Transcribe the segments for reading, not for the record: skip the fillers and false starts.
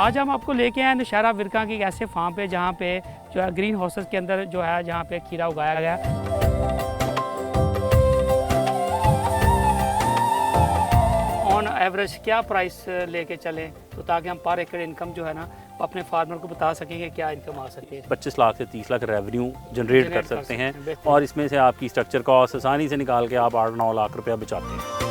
आज हम आपको लेके आए नौशहरा विरका की एक ऐसे फार्म पे जहाँ पे जो है ग्रीन हाउसेस के अंदर जो है जहाँ पे खीरा उगाया गया। ऑन एवरेज क्या प्राइस लेके चलें तो ताकि हम पर एकड़ इनकम जो है ना अपने फार्मर को बता सकेंगे क्या इनकम आ सकती है। 25 लाख से 30 लाख रेवेन्यू जनरेट कर सकते हैं और इसमें से आपकी स्ट्रक्चर कॉस्ट आसानी से निकाल के आप 8-9 लाख रुपया बचाते हैं।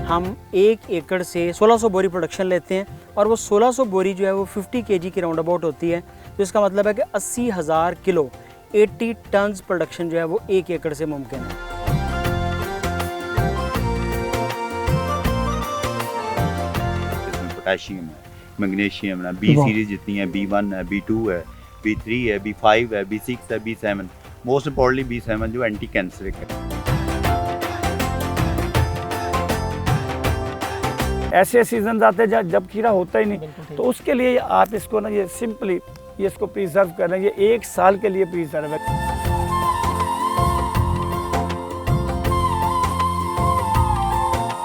हम 1 एकड़ से 1600 बोरी प्रोडक्शन लेते हैं और वो 1600 बोरी जो है वो 50 kg की राउंड अबाउट होती है। तो इसका मतलब है कि 80,000 किलो 80 टन्स प्रोडक्शन जो है वो 1 एकड़ से मुमकिन है। इसमें पोटेशियम है, मैग्नीशियम है, बी सीरीज जितनी है, B1 है, B2 है, B3 है, B5 है, B6 है, B7, मोस्ट इम्पोर्टेंटली B7 जो एंटी कैंसरिक है। ऐसे सीजन आते हैं जब खीरा होता ही नहीं, तो उसके लिए आप इसको ना ये सिंपली ये इसको प्रिजर्व कर लें, ये 1 साल के लिए प्रिजर्व है।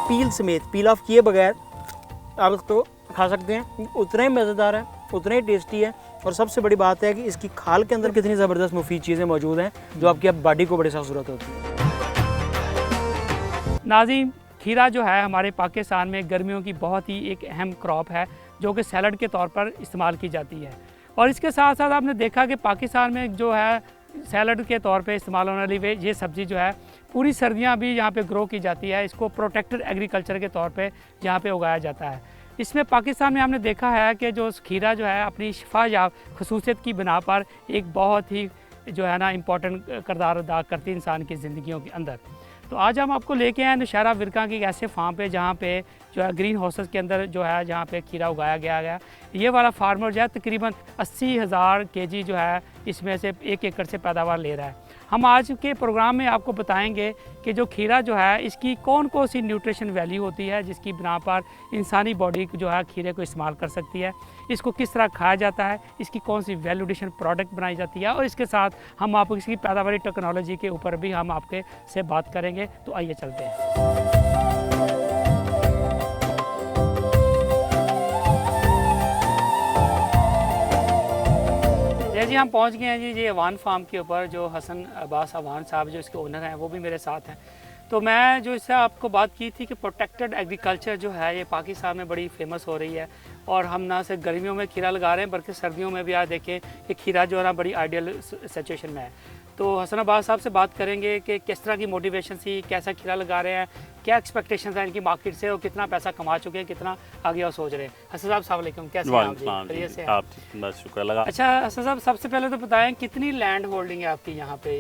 पील समेत पील ऑफ किए बगैर आप इसको खा सकते हैं, उतना ही मज़ेदार है, उतना ही टेस्टी है। और सबसे बड़ी बात है कि इसकी खाल के अंदर कितनी ज़बरदस्त मुफीद चीज़ें मौजूद हैं जो आपकी अब बॉडी को बड़ी साफ ज़रूरत होती है। नाज़रीन, खीरा जो है हमारे पाकिस्तान में गर्मियों की बहुत ही एक अहम क्रॉप है जो कि सैलड के तौर पर इस्तेमाल की जाती है। और इसके साथ साथ आपने देखा कि पाकिस्तान में जो है सैलड के तौर पे इस्तेमाल होने वाली ये सब्ज़ी जो है पूरी सर्दियां भी यहाँ पे ग्रो की जाती है। इसको प्रोटेक्टेड एग्रीकल्चर के तौर पे यहाँ पे उगाया जाता है। इसमें पाकिस्तान में हमने देखा है कि जो खीरा जो है अपनी शिफायाब खसूसियत की बिना पर एक बहुत ही जो है ना इम्पोर्टेंट किरदार अदा करती है इंसान की ज़िंदगियों के अंदर। तो आज हम आपको लेके आए नौशहरा विरका की एक ऐसे फार्म पे जहाँ पे जो है ग्रीन हाउसेस के अंदर जो है जहाँ पे खीरा उगाया गया। ये वाला फार्मर जो है तकरीबन 80,000 kg जो है इसमें से 1 एकड़ से पैदावार ले रहा है। हम आज के प्रोग्राम में आपको बताएंगे कि जो खीरा जो है इसकी कौन कौन सी न्यूट्रिशन वैल्यू होती है जिसकी बिना पर इंसानी बॉडी जो है खीरे को इस्तेमाल कर सकती है, इसको किस तरह खाया जाता है, इसकी कौन सी वैल्यू एडिशन प्रोडक्ट बनाई जाती है और इसके साथ हम आपको इसकी पैदावारी टेक्नोलॉजी के ऊपर भी हम आपके से बात करेंगे। तो आइए चलते हैं। जी हम पहुंच गए हैं जी अवान फार्म के ऊपर। जो हसन अब्बास अवान साहब जो इसके ओनर हैं वो भी मेरे साथ हैं। तो मैं जो इससे आपको बात की थी कि प्रोटेक्टेड एग्रीकल्चर जो है ये पाकिस्तान में बड़ी फेमस हो रही है और हम ना सिर्फ गर्मियों में खीरा लगा रहे हैं बल्कि सर्दियों में भी आज देखें कि खीरा जो है ना बड़ी आइडियल सिचुएशन में है। तो हसन अब्बास साहब से बात करेंगे कि किस तरह की मोटिवेशन थी, कैसा खीरा लगा रहे हैं, क्या एक्सपेक्टेशंस हैं इनकी मार्केट से और कितना पैसा कमा चुके हैं, कितना आगे और सोच रहे हैं। हसन साहब अस्सलाम वालेकुम, कैसे हैं आप जी? बस शुक्र लगा। अच्छा हसन साहब, सबसे पहले तो बताएं कितनी लैंड होल्डिंग है आपकी यहाँ पे?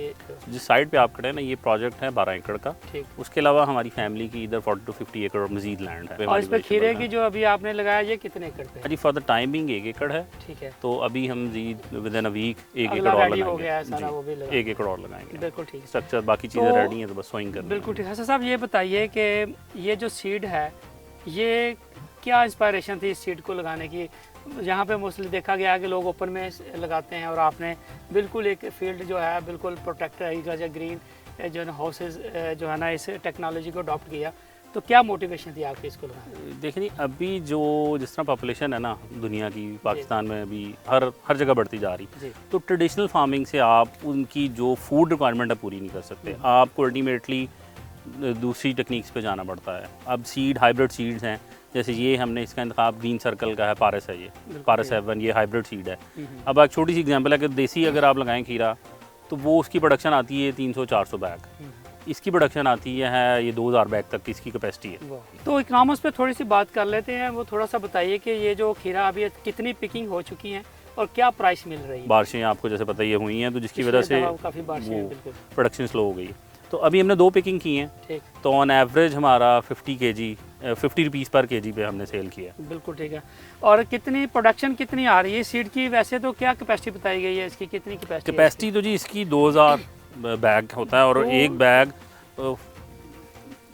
जिस साइड पे आप खड़े हैं ना ये प्रोजेक्ट है 12 एकड़ का। ठीक। उसके अलावा हमारी फैमिली की इधर 40 to 50 एकड़ मजीद लैंड है। और इस पर खीरे की जो अभी आपने लगाया ये कितने एकड़ पे? जी फॉर द टाइमिंग 1 एकड़ है। ठीक है। तो अभी हम विद इन अ वीक 1 एकड़ और लगाएंगे। 1 एकड़ और लगाएंगे। बिल्कुल ठीक। स्ट्रक्चर बाकी चीज़ें रेडी हैं तो बस सोइंग करना। बिल्कुल ठीक। हसन साहब ये बताइए कि ये जो सीड है ये क्या इंस्पायरेशन थी इस सीड को लगाने की? यहाँ पे मोस्टली देखा गया है कि लोग ओपन में लगाते हैं और आपने बिल्कुल एक फील्ड जो है बिल्कुल प्रोटेक्टेड एग्रीकल्चर ग्रीन जो हाउसेज जो है ना इस टेक्नोलॉजी को अडॉप्ट किया। तो क्या मोटिवेशन थी आपकी इसको लगाने? देखिए अभी जो जिस तरह पॉपुलेशन है ना दुनिया की, पाकिस्तान में अभी हर जगह बढ़ती जा रही, तो ट्रेडिशनल फार्मिंग से आप उनकी जो फूड रिक्वायरमेंट है पूरी नहीं कर सकते। आपको अल्टीमेटली दूसरी टेक्निक्स पे जाना पड़ता है। अब सीड हाइब्रिड सीड्स हैं, जैसे ये हमने इसका इंतखाब ग्रीन सर्कल का है, पारस है, ये पारस 7 ये हाइब्रिड सीड है। अब एक छोटी सी एग्जांपल है कि देसी अगर आप लगाएं खीरा तो वो उसकी प्रोडक्शन आती है 300-400 बैग, इसकी प्रोडक्शन आती है ये 2000 बैग तक की इसकी कैपेसिटी है। तो इकनॉमिक्स पे थोड़ी सी बात कर लेते हैं। वो थोड़ा सा बताइए कि ये जो खीरा अभी कितनी पिकिंग हो चुकी है और क्या प्राइस मिल रही है? बारिशें आपको जैसे पता ही हुई हैं तो जिसकी वजह से काफ़ी बारिशें प्रोडक्शन स्लो हो गई। तो अभी हमने 2 पिकिंग की हैं। तो ऑन एवरेज हमारा 50 रुपीज़ पर kg पे हमने सेल किया। बिल्कुल ठीक है। और कितनी प्रोडक्शन कितनी आ रही है सीड की? वैसे तो क्या कैपेसिटी बताई गई है इसकी, कितनी कैपेसिटी? तो जी इसकी 2000 बैग होता है और एक बैग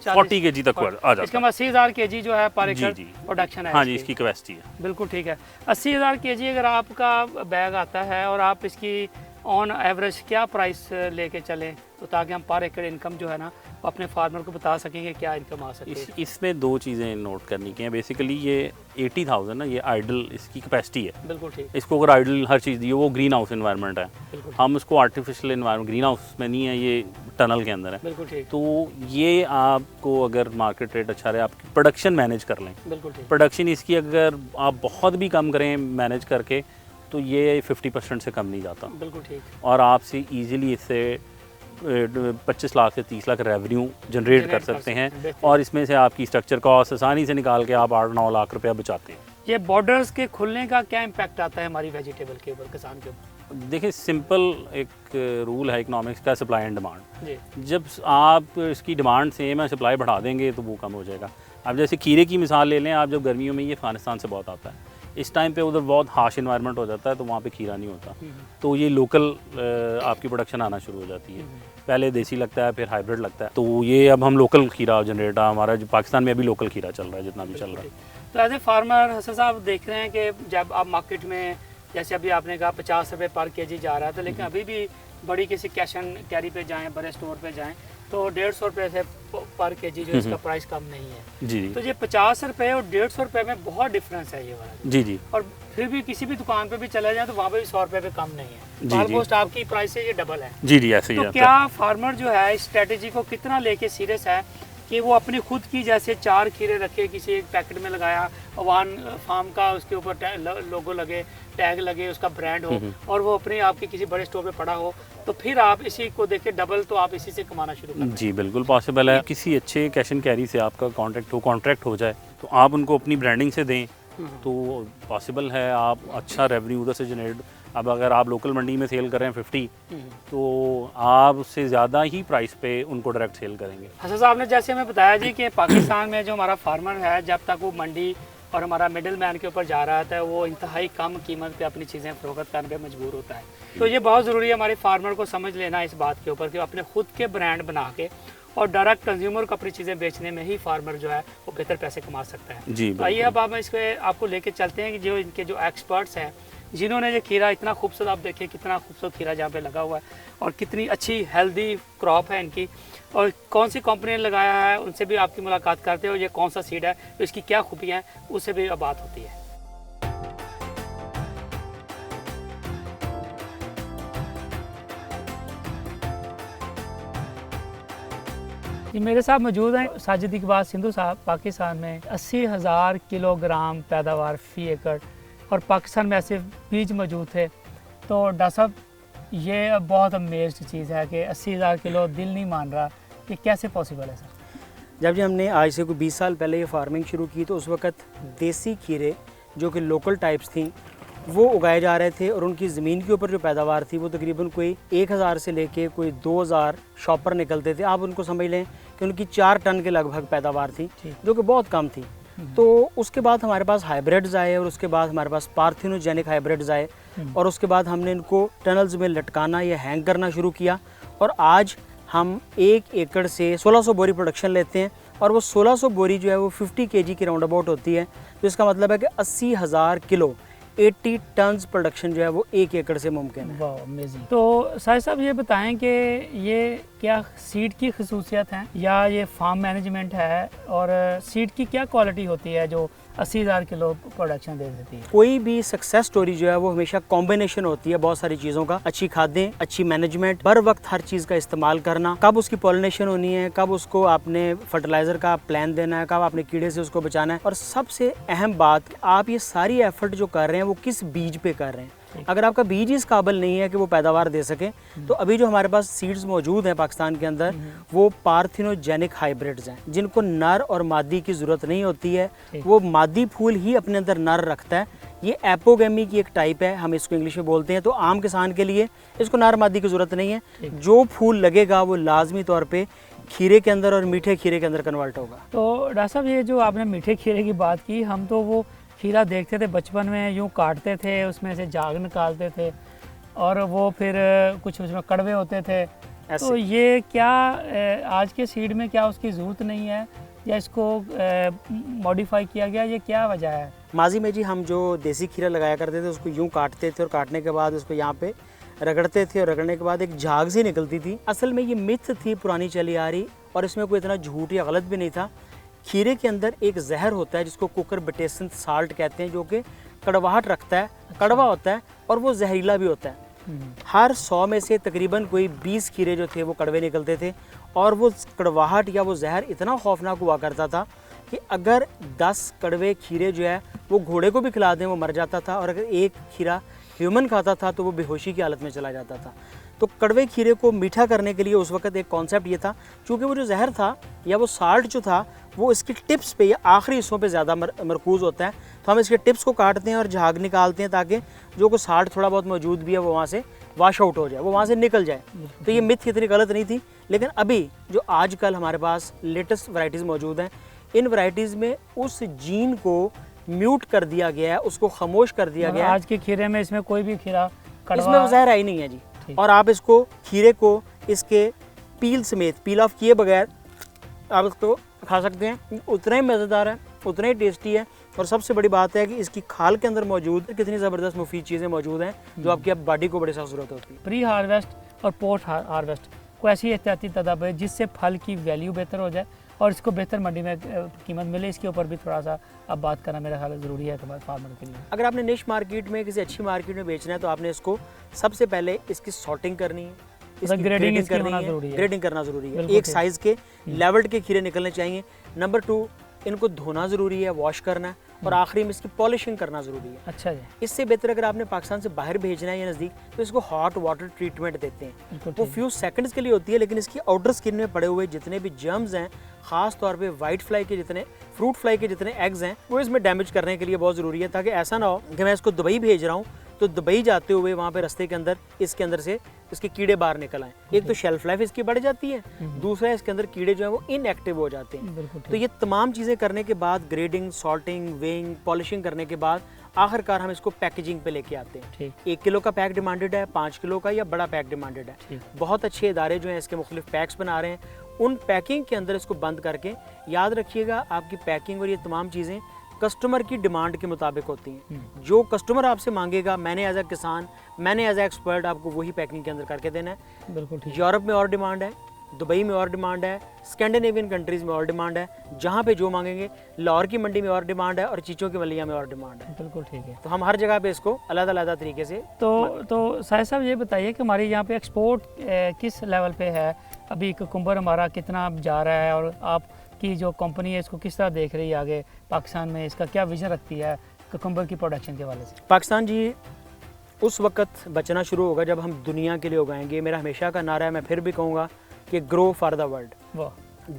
40 kg तक आ जाता है। इसका 80,000 kg जो है पर एकड़ प्रोडक्शन है। हाँ जी इसकी कैपेसिटी है। बिल्कुल ठीक है। 80,000 kg अगर आपका बैग आता है और आप इसकी ऑन एवरेज क्या प्राइस लेके चलें तो ताकि हम पर एकड़ इनकम जो है ना अपने फार्मर को बता सकें कि क्या इनकम आ सकती है। इसमें दो चीज़ें नोट करनी की हैं। बेसिकली ये 80,000 ना, ये आइडल इसकी कैपेसिटी है। बिल्कुल ठीक। इसको अगर आइडल हर चीज़ दी, वो ग्रीन हाउस इन्वायरमेंट है, बिल्कुल हम इसको आर्टिफिशियल इन्वायरमेंट, ग्रीन हाउस में नहीं है, ये टनल के अंदर है। बिल्कुल ठीक। तो ये आपको अगर मार्केट रेट अच्छा रहे, आपकी प्रोडक्शन मैनेज कर लें, बिल्कुल ठीक। प्रोडक्शन इसकी अगर आप बहुत भी कम करें मैनेज करके, तो ये 50% से कम नहीं जाता। बिल्कुल ठीक। और आपसे ईजिली इससे 25 लाख से 30 लाख रेवेन्यू जनरेट कर सकते हैं। बेहतरीन। और इसमें से आपकी स्ट्रक्चर कॉस्ट आसानी से निकाल के आप 8-9 लाख रुपया बचाते हैं। ये बॉर्डर्स के खुलने का क्या इम्पैक्ट आता है हमारी वेजिटेबल के ऊपर, किसान के ऊपर? देखिए, सिंपल एक रूल है इकोनॉमिक्स का, सप्लाई एंड डिमांड। जी। जब आप इसकी डिमांड सेम है, सप्लाई बढ़ा देंगे तो वो कम हो जाएगा। अब जैसे खीरे की मिसाल ले लें आप, जब गर्मियों में ये अफगानिस्तान से बहुत आता है, इस टाइम पे उधर बहुत हार्श इन्वायरमेंट हो जाता है, तो वहाँ पे खीरा नहीं होता, तो ये लोकल आपकी प्रोडक्शन आना शुरू हो जाती है। पहले देसी लगता है, फिर हाइब्रिड लगता है, तो ये अब हम लोकल खीरा जनरेट, हमारा जो पाकिस्तान में अभी लोकल खीरा चल रहा है, जितना भी चल रहा है। तो एज ए फार्मर हसन साहब देख रहे हैं कि जब आप मार्केट में, जैसे अभी आपने कहा 50 रुपये पर केजी जा रहा था, लेकिन अभी भी बड़ी किसी कैश एंड कैरी पे जाएं, बड़े स्टोर पे जाएं, तो 150 रुपये से पर केजी जो इसका प्राइस कम नहीं है। जी तो ये 50 रुपये और 150 रुपये में बहुत डिफरेंस है ये वाला। जी जी। और फिर भी किसी भी दुकान पे भी चले जाए तो वहाँ पे भी 100 रुपये पे कम नहीं जी, है। ऑलमोस्ट आपकी प्राइस से ये डबल है। जी जी, ऐसे ही तो आता है। क्या फार्मर जो है इस स्ट्रेटेजी को कितना लेके सीरियस है कि वो अपनी खुद की, जैसे 4 खीरे रखे, किसी एक पैकेट में लगाया, वन फार्म का उसके ऊपर लोगो लगे, टैग लगे, उसका ब्रांड हो, और वो अपने आपके किसी बड़े स्टोर पे पड़ा हो, तो फिर आप इसी को देख के डबल, तो आप इसी से कमाना शुरू कर दें। जी बिल्कुल पॉसिबल है। किसी अच्छे कैश एंड कैरी से आपका कॉन्ट्रैक्ट हो जाए, तो आप उनको अपनी ब्रांडिंग से दें, तो पॉसिबल है आप अच्छा रेवेन्यू उधर से जनरेट। अब अगर आप लोकल मंडी में सेल कर रहे हैं 50, तो आप उससे ज़्यादा ही प्राइस पे उनको डायरेक्ट सेल करेंगे। हसन साहब ने जैसे हमें बताया जी कि पाकिस्तान में जो हमारा फार्मर है, जब तक वो मंडी और हमारा मिडिल मैन के ऊपर जा रहा था, वो इंतहाई कम कीमत पे अपनी चीज़ें फरोख्त करने पे मजबूर होता है। तो ये बहुत ज़रूरी है हमारे फार्मर को समझ लेना इस बात के ऊपर कि अपने खुद के ब्रांड बना के और डायरेक्ट कंज्यूमर को अपनी चीज़ें बेचने में ही फार्मर जो है वो बेहतर पैसे कमा सकता है। जी तो आइए अब हम इसको आपको लेके चलते हैं कि जो इनके जो एक्सपर्ट्स हैं, जिन्होंने ये खीरा इतना खूबसूरत, आप देखिए कितना खूबसूरत खीरा जहाँ पे लगा हुआ है और कितनी अच्छी हेल्दी क्रॉप है इनकी, और कौन सी कंपनी ने लगाया है, उनसे भी आपकी मुलाकात करते हैं, और ये कौन सा सीड है, तो इसकी क्या खूबियाँ हैं, उससे भी बात होती है। जी, मेरे साथ मौजूद हैं साजिद इकबाल सिंधु साहब। पाकिस्तान में 80,000 किलोग्राम पैदावार फ़ी एकड़ और पाकिस्तान में ऐसे बीज मौजूद थे। तो डॉक्टर साहब, ये बहुत अमेज़्ड चीज़ है कि 80,000 किलो, दिल नहीं मान रहा कि कैसे पॉसिबल है सर? जब हमने आज से कोई 20 साल पहले ये फार्मिंग शुरू की, तो उस वक्त देसी खीरे जो कि लोकल टाइप्स थी वो उगाए जा रहे थे, और उनकी ज़मीन के ऊपर जो पैदावार थी वो तकरीबन कोई 1000 से लेके कोई 2000 शॉपर निकलते थे। आप उनको समझ लें कि उनकी 4 टन के लगभग पैदावार थी, जो कि बहुत कम थी। तो उसके बाद हमारे पास हाइब्रिड्स आए, और उसके बाद हमारे पास पार्थिनोजेनिक हाइब्रिड्स आए, और उसके बाद हमने इनको टनल्स में लटकाना या हैंग करना शुरू किया, और आज हम 1 एकड़ से 1600 बोरी प्रोडक्शन लेते हैं, और वो 1600 बोरी जो है वो 50 kg के राउंड अबाउट होती है। तो इसका मतलब है कि 80,000 किलो, 80 टन्स प्रोडक्शन जो है वो 1 एकड़ से मुमकिन है। वाह, अमेजिंग। तो साहिद साहब ये बताएं कि ये क्या सीड की खसूसियत हैं या ये फार्म मैनेजमेंट है, और सीड की क्या क्वालिटी होती है जो 80,000 किलो प्रोडक्शन दे देती है? कोई भी सक्सेस स्टोरी जो है वो हमेशा कॉम्बिनेशन होती है बहुत सारी चीज़ों का। अच्छी खादें, अच्छी मैनेजमेंट, बर वक्त हर चीज़ का इस्तेमाल करना, कब उसकी पॉलिनेशन होनी है, कब उसको आपने फर्टिलाइज़र का प्लान देना है, कब आपने कीड़े से उसको बचाना है, और सबसे अहम बात, आप ये सारी एफर्ट जो कर रहे हैं वो किस बीज पे कर रहे हैं। अगर आपका बीज इस काबिल नहीं है कि वो पैदावार दे सके, तो अभी जो हमारे पास सीड्स मौजूद हैं पाकिस्तान के अंदर, वो पार्थिनोजेनिक हाइब्रिड्स हैं, जिनको नर और मादी की ज़रूरत नहीं होती है। वो मादी फूल ही अपने अंदर नर रखता है। ये एपोगेमी की एक टाइप है, हम इसको इंग्लिश में बोलते हैं। तो आम किसान के लिए इसको नर मादी की ज़रूरत नहीं है। जो फूल लगेगा वो लाजमी तौर पर खीरे के अंदर और मीठे खीरे के अंदर कन्वर्ट होगा। तो डॉक्टर साहब, ये जो आपने मीठे खीरे की बात की, हम तो वो खीरा देखते थे बचपन में, यूँ काटते थे, उसमें से झाग निकालते थे, और वो फिर कुछ उसमें कड़वे होते थे। तो ये क्या आज के सीड में क्या उसकी ज़रूरत नहीं है, या इसको मॉडिफाई किया गया, ये क्या वजह है? माजी में जी हम जो देसी खीरा लगाया करते थे उसको यूँ काटते थे, और काटने के बाद उसको यहाँ पे रगड़ते थे और रगड़ने के बाद एक झाग सी निकलती थी। असल में ये मिथ थी पुरानी चली आ रही, और इसमें कोई इतना झूठ या गलत भी नहीं था। खीरे के अंदर एक जहर होता है जिसको कुकुरबिटेसन साल्ट कहते हैं, जो कि कड़वाहट रखता है, कड़वा होता है और वो जहरीला भी होता है। हर 100 में से तकरीबन कोई 20 खीरे जो थे वो कड़वे निकलते थे, और वो कड़वाहट या वो जहर इतना खौफनाक हुआ करता था कि अगर 10 कड़वे खीरे जो है वो घोड़े को भी खिला दें वो मर जाता था, और अगर एक खीरा ह्यूमन खाता था तो वो बेहोशी की हालत में चला जाता था। तो कड़वे खीरे को मीठा करने के लिए उस वक्त एक कॉन्सेप्ट ये था, क्योंकि वो जो जहर था या वो साल्ट जो था वो इसकी टिप्स पे या आखिरी हिस्सों पे ज़्यादा मरकूज़ होता है, तो हम इसके टिप्स को काटते हैं और झाग निकालते हैं ताकि जो को साल्ट थोड़ा बहुत मौजूद भी है वो वहाँ से वाश आउट हो जाए, वो वहाँ से निकल जाए। तो ये मिथ इतनी गलत नहीं थी। लेकिन अभी जो आजकल हमारे पास लेटेस्ट वैराइटीज़ मौजूद हैं, इन वैराइटीज़ में उस जीन को म्यूट कर दिया गया है, उसको खामोश कर दिया गया है। आज के खीरे में इसमें कोई भी खीरा इसमें वो जहर आई नहीं है जी। और आप इसको खीरे को इसके पील समेत, पील ऑफ किए बगैर आप इसको खा सकते हैं। उतना ही मज़ेदार है, उतना ही टेस्टी है, और सबसे बड़ी बात है कि इसकी खाल के अंदर मौजूद कितनी ज़बरदस्त मुफीद चीज़ें मौजूद हैं जो आपकी बॉडी को बड़ी सख्त ज़रूरत होती है। प्री हार्वेस्ट और पोस्ट हार्वेस्ट को ऐसी एहतियाती तदाबीर जिससे फल की वैल्यू बेहतर हो जाए और इसको बेहतर मंडी में कीमत मिले, इसके ऊपर भी थोड़ा सा अब बात करना मेरा ख्याल ज़रूरी है फार्मर के लिए। अगर आपने निश मार्केट में किसी अच्छी मार्केट में बेचना है तो आपने इसको सबसे पहले इसकी सॉर्टिंग करनी है, इसकी ग्रेडिंग करनी है, ग्रेडिंग करना ज़रूरी है। एक साइज़ के लेवल्ड के खीरे निकलने चाहिए। नंबर 2, इनको धोना ज़रूरी है, वॉश करना है, और आखिरी में इसकी पॉलिशिंग करना ज़रूरी है। अच्छा जी। इससे बेहतर अगर आपने पाकिस्तान से बाहर भेजना है या नज़दीक, तो इसको हॉट वाटर ट्रीटमेंट देते हैं। वो फ्यू सेकंड्स के लिए होती है, लेकिन इसकी आउटर स्किन में पड़े हुए जितने भी जर्म्स हैं, ख़ास तौर पे वाइट फ्लाई के जितने, फ्रूट फ्लाई के जितने एग्स हैं, वो इसमें डैमेज करने के लिए बहुत ज़रूरी है, ताकि ऐसा ना हो कि मैं इसको दुबई भेज रहा हूँ तो दुबई जाते हुए वहाँ पे रास्ते के अंदर इसके अंदर से इसके कीड़े बाहर निकल आए। एक तो शेल्फ लाइफ इसकी बढ़ जाती है, दूसरा इसके अंदर कीड़े जो है वो इनएक्टिव हो जाते हैं। तो ये तमाम चीज़ें करने के बाद, ग्रेडिंग, सॉल्टिंग, वेइंग, पॉलिशिंग करने के बाद आखिरकार हम इसको पैकेजिंग पे लेके आते हैं। 1 किलो का पैक डिमांडेड है, 5 किलो का या बड़ा पैक डिमांडेड है। बहुत अच्छे इदारे जो हैं इसके मुख्तलिफ पैक्स बना रहे हैं, उन पैकिंग के अंदर इसको बंद करके, याद रखिएगा आपकी पैकिंग और ये तमाम चीज़ें कस्टमर की डिमांड के मुताबिक होती हैं। जो कस्टमर आपसे मांगेगा, मैंने एज ए किसान, मैंने एज ए एक्सपर्ट आपको वही पैकिंग के अंदर करके देना है। बिल्कुल ठीक। यूरोप में और डिमांड है, दुबई में और डिमांड है, स्कैंडिनेवियन कंट्रीज़ में और डिमांड है, जहाँ पे जो मांगेंगे। लाहौर की मंडी में और डिमांड है और चीचों की वलिया में और डिमांड है। बिल्कुल ठीक है। तो हम हर जगह पे इसको अलग-अलग तरीके से तो साहिब साहब ये बताइए कि हमारे यहाँ पे एक्सपोर्ट किस लेवल पे है अभी? कुकुम्बर हमारा कितना जा रहा है, और आपकी जो कंपनी है इसको किस तरह देख रही है आगे पाकिस्तान में, इसका क्या विजन रखती है कुकुम्बर की प्रोडक्शन के हवाले से? पाकिस्तान जी उस वक्त बचना शुरू होगा जब हम दुनिया के लिए उगाएंगे। मेरा हमेशा का नारा है, मैं फिर भी कहूँगा कि ग्रो फॉर द वर्ल्ड,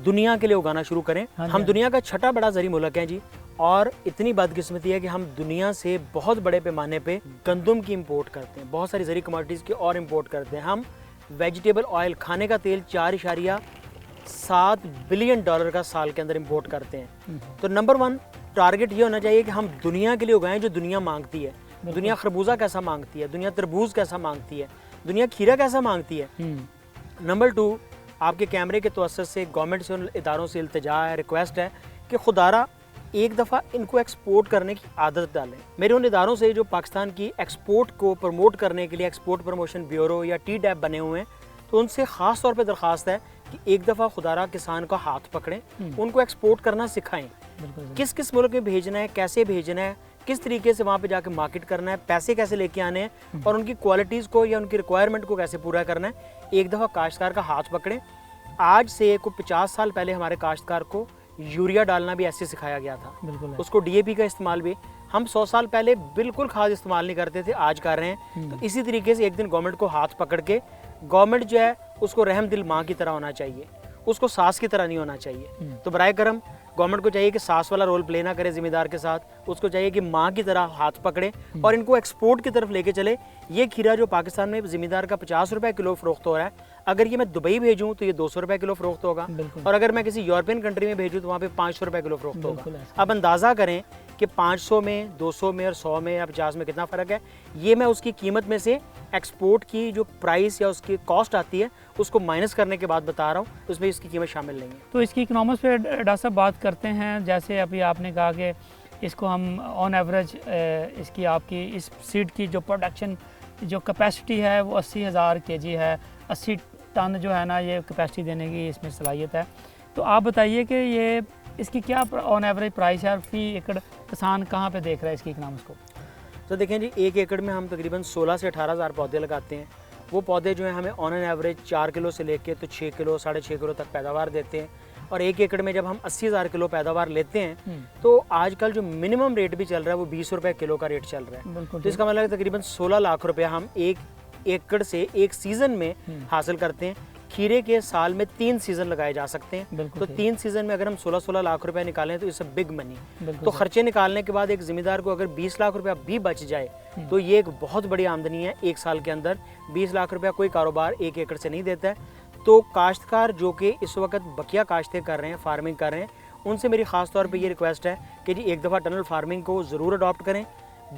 दुनिया के लिए उगाना शुरू करें। हम दुनिया का छठा बड़ा ज़री मुल्क हैं जी, और इतनी बदकिस्मती है कि हम दुनिया से बहुत बड़े पैमाने पे गंदम की इंपोर्ट करते हैं, बहुत सारी ज़री कमोडिटीज़ की और इंपोर्ट करते हैं। हम वेजिटेबल ऑयल, खाने का तेल 4.7 बिलियन डॉलर का साल के अंदर इंपोर्ट करते हैं। तो नंबर 1 टारगेट ये होना चाहिए कि हम दुनिया के लिए उगाएं जो दुनिया मांगती है। दुनिया खरबूजा कैसा मांगती है, दुनिया तरबूज कैसा मांगती है, दुनिया खीरा कैसा मांगती है। नंबर 2, आपके कैमरे के तवस्सुत से गवर्नमेंट से, उन इदारों से इल्तिजा है, रिक्वेस्ट है कि खुदारा एक दफ़ा इनको एक्सपोर्ट करने की आदत डालें। मेरे उन इदारों से जो पाकिस्तान की एक्सपोर्ट को प्रमोट करने के लिए एक्सपोर्ट प्रमोशन ब्यूरो या TDAP बने हुए हैं, तो उनसे ख़ास तौर पे दरख्वास्त है कि एक दफ़ा खुदारा किसान का हाथ पकड़ें, उनको एक्सपोर्ट करना सिखाएं। किस किस मुल्क में भेजना है, कैसे भेजना है, किस तरीके से वहाँ पे जाके मार्केट करना है, पैसे कैसे लेके आने हैं, और उनकी क्वालिटीज़ को या उनकी रिक्वायरमेंट को कैसे पूरा करना है। एक दफ़ा काश्तकार का हाथ पकड़ें। आज से को 50 साल पहले हमारे काश्तकार को यूरिया डालना भी ऐसे सिखाया गया था, उसको DAP का इस्तेमाल भी। हम 100 साल पहले बिल्कुल खाद इस्तेमाल नहीं करते थे, आज कर रहे हैं। तो इसी तरीके से एक दिन गवर्नमेंट को हाथ पकड़ के, गवर्नमेंट जो है उसको रहम दिल माँ की तरह होना चाहिए, उसको सास की तरह नहीं होना चाहिए। तो बराए करम गवर्नमेंट को चाहिए कि सास वाला रोल प्ले ना करे जिम्मेदार के साथ, उसको चाहिए कि माँ की तरह हाथ पकड़े और इनको एक्सपोर्ट की तरफ लेके चले। ये खीरा जो पाकिस्तान में जिम्मेदार का 50 रुपये किलो फ़रोख्त हो रहा है, अगर ये मैं दुबई भेजूँ तो ये 200 रुपये किलो फ़रोख्त होगा, और अगर मैं किसी यूरोपियन कंट्री में भेजूँ तो वहाँ पे 500 रुपये किलो फ़रोख्त होगा। अब अंदाज़ा करें कि 500 में, 200 में और 100 में या 50 में कितना फ़र्क है। ये मैं उसकी कीमत में से एक्सपोर्ट की जो प्राइस या उसकी कॉस्ट आती है उसको माइनस करने के बाद बता रहा हूँ, उसमें इसकी कीमत शामिल नहीं है। तो इसकी इकनॉमिक्स पे डॉक्टर साहब बात करते हैं। जैसे अभी आपने कहा कि इसको हम ऑन एवरेज इसकी आपकी इस सीड की जो प्रोडक्शन जो कैपेसिटी है वो 80,000 केजी है, 80 टन जो है ना ये कैपेसिटी देने की इसमें सलाहियत है। तो आप बताइए कि ये इसकी क्या ऑन एवरेज प्राइस है और फी एकड़ किसान कहाँ पे देख रहा है इसकी इकनॉमिक्स को? तो देखें जी, 1 एकड़ में हम तकरीबन 16 से 18,000 पौधे लगाते हैं। वो पौधे जो हैं हमें ऑन एन एवरेज 4 किलो से लेके तो 6 किलो 6.5 किलो तक पैदावार देते हैं। और 1 एकड़ में जब हम 80,000 किलो पैदावार लेते हैं तो आजकल जो मिनिमम रेट भी चल रहा है वो 20 रुपये किलो का रेट चल रहा है। बिल्कुल। तो इसका मतलब है तकरीबन 16 लाख रुपया हम 1 एकड़ से एक सीज़न में हासिल करते हैं। खीरे के साल में 3 सीज़न लगाए जा सकते हैं। तो 3 सीज़न में अगर हम 16-16 लाख रुपए निकालें तो इससे बिग मनी। तो खर्चे निकालने के बाद एक ज़िम्मेदार को अगर 20 लाख रुपया भी बच जाए तो ये एक बहुत बड़ी आमदनी है। एक साल के अंदर 20 लाख रुपया कोई कारोबार 1 एकड़ से नहीं देता है। तो काश्तकार जो कि इस वक्त बकिया काश्तें कर रहे हैं, फार्मिंग कर रहे हैं, उनसे मेरी ख़ास तौर पे ये रिक्वेस्ट है कि जी एक दफ़ा टनल फार्मिंग को ज़रूर अडॉप्ट करें।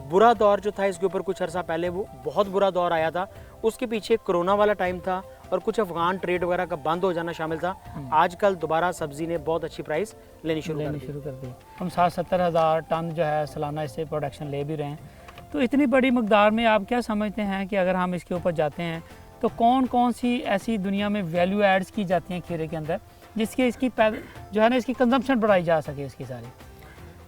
बुरा दौर जो था इसके ऊपर कुछ अर्सा पहले वो बहुत बुरा दौर आया था, उसके पीछे कोरोना वाला टाइम था और कुछ अफगान ट्रेड वगैरह का बंद हो जाना शामिल था। आजकल दोबारा सब्ज़ी ने बहुत अच्छी प्राइस लेनी शुरू कर दी। हम 60-70 हज़ार टन जो है सालाना इससे प्रोडक्शन ले भी रहे हैं। तो इतनी बड़ी मकदार में आप क्या समझते हैं कि अगर हम इसके ऊपर जाते हैं तो कौन कौन सी ऐसी दुनिया में वैल्यू एड्स की जाती हैं खीरे के अंदर जिसके इसकी जो है ना इसकी कंजम्पशन बढ़ाई जा सके इसकी सारी?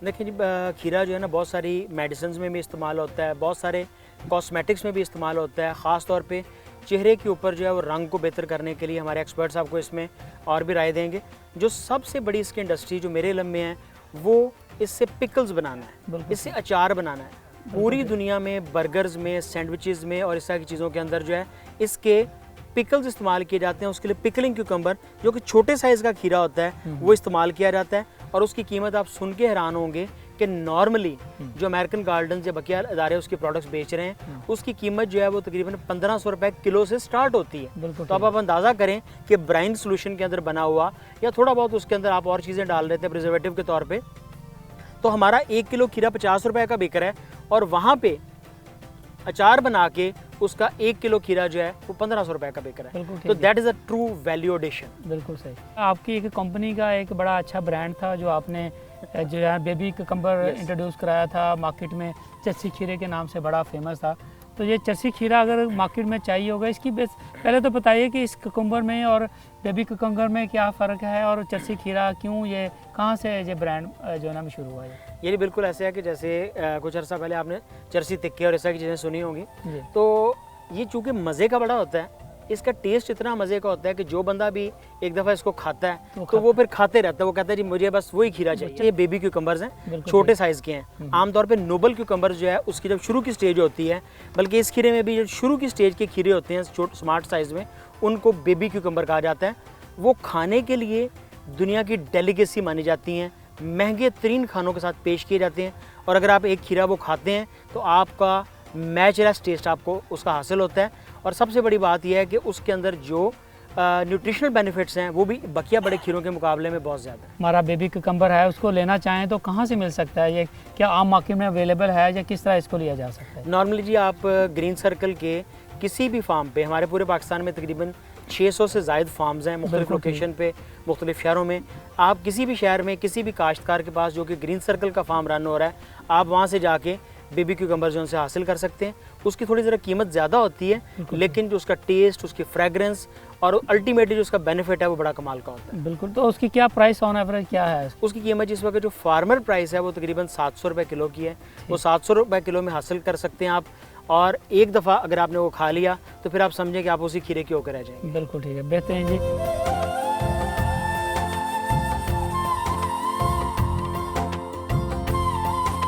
देखिए जी, खीरा जो है ना बहुत सारी मेडिसिन में भी इस्तेमाल होता है, बहुत सारे कॉस्मेटिक्स में भी इस्तेमाल होता है। ख़ास तौर पे चेहरे के ऊपर जो है वो रंग को बेहतर करने के लिए हमारे एक्सपर्ट्स आपको इसमें और भी राय देंगे। जो सबसे बड़ी इसकी इंडस्ट्री जो मेरे इल्म में है वो इससे पिकल्स बनाना है, इससे अचार बनाना है। पूरी दुनिया में बर्गर्स में, सैंडविचेस में और इस तरह की चीज़ों के अंदर जो है इसके पिकल्स इस्तेमाल किए जाते हैं। उसके लिए पिकलिंग क्यूकम्बर जो कि छोटे साइज़ का खीरा होता है वो इस्तेमाल किया जाता है। और उसकी कीमत आप सुन के हैरान होंगे कि नॉर्मली जो अमेरिकन गार्डन या बकिया इदारे उसके प्रोडक्ट्स बेच रहे हैं उसकी कीमत जो है वो तकरीबन 1500 रुपये किलो से स्टार्ट होती है। तो अब आप अंदाज़ा करें कि ब्राइन सोल्यूशन के अंदर बना हुआ या थोड़ा बहुत उसके अंदर आप और चीज़ें डाल देते हैं प्रिजर्वेटिव के तौर पर, तो हमारा 1 किलो खीरा 50 रुपये का बिक रहा है और वहाँ पे अचार बना के उसका 1 किलो खीरा जो है वो 1500 रुपये का बिक रहा है। तो that is a true value addition. बिल्कुल सही। आपकी एक कंपनी का एक बड़ा अच्छा ब्रांड था जो आपने जो है बेबी कुकम्बर इंट्रोड्यूस कराया था मार्केट में, चस्सी खीरे के नाम से बड़ा फेमस था। तो ये चस्सी खीरा अगर मार्केट में चाहिए होगा इसकी पहले तो बताइए कि इस कुकम्बर में और बेबी कुकम्बर में क्या फ़र्क है और चस्सी खीरा क्यों, ये कहाँ से ये ब्रांड जो है ना शुरू हुआ है? ये बिल्कुल ऐसे है कि जैसे कुछ अर्सा पहले आपने चरसी तिक्के और ऐसा की चीज़ें सुनी होंगी। तो ये चूँकि मज़े का बड़ा होता है, इसका टेस्ट इतना मज़े का होता है कि जो बंदा भी एक दफ़ा इसको खाता है तो वो फिर खाते रहता है। वो कहता है जी मुझे बस वही खीरा चाहिए। ये बेबी क्यूकम्बर्स हैं, छोटे साइज़ के हैं। आमतौर पे नोबल क्यूकम्बर्स जो है उसकी जब शुरू की स्टेज होती है, बल्कि इस खीरे में भी जो शुरू की स्टेज के खीरे होते हैं स्मार्ट साइज़ में, उनको बेबी क्यूकम्बर कहा जाता है। वो खाने के लिए दुनिया की डेलिकेसी मानी जाती हैं, महंगे तरीन खानों के साथ पेश किए जाते हैं। और अगर आप एक खीरा वो खाते हैं तो आपका मैचरस टेस्ट आपको उसका हासिल होता है। और सबसे बड़ी बात यह है कि उसके अंदर जो न्यूट्रिशनल बेनिफिट्स हैं वो भी बकिया बड़े खीरों के मुकाबले में बहुत ज़्यादा है। हमारा बेबी कुकम्बर है, उसको लेना चाहें तो कहाँ से मिल सकता है? ये क्या आम मार्केट में अवेलेबल है या किस तरह इसको लिया जा सकता है? नॉर्मली जी आप ग्रीन सर्कल के किसी भी फार्म पे, हमारे पूरे पाकिस्तान में तकरीबन 600 से ज़ायद फार्म्स हैं मुख्तलिफ लोकेशन पे, मुख्तलिफ शहरों में। आप किसी भी शहर में किसी भी काश्तकार के पास जो कि ग्रीन सर्कल का फार्म रन हो रहा है, आप वहाँ से जाके बेबी क्यूकम्बर जो उनसे हासिल कर सकते हैं। उसकी थोड़ी ज़रा कीमत ज़्यादा होती है, लेकिन जो उसका टेस्ट, उसकी फ्रेगरेंस और अल्टीमेटली जो उसका बेनिफिट है वो बड़ा कमाल का होता है। बिल्कुल। तो उसकी क्या प्राइस ऑन एवरेज क्या है? उसकी कीमत जिस वक्त जो फार्मर प्राइस है वो तकरीबन 700 रुपये किलो की है। वो 700 रुपये किलो में हासिल कर सकते हैं आप। और एक दफ़ा अगर आपने वो खा लिया तो फिर आप समझें कि आप उसी खीरे के होकर रह जाएंगे। बिल्कुल ठीक है, बेहतरीन जी।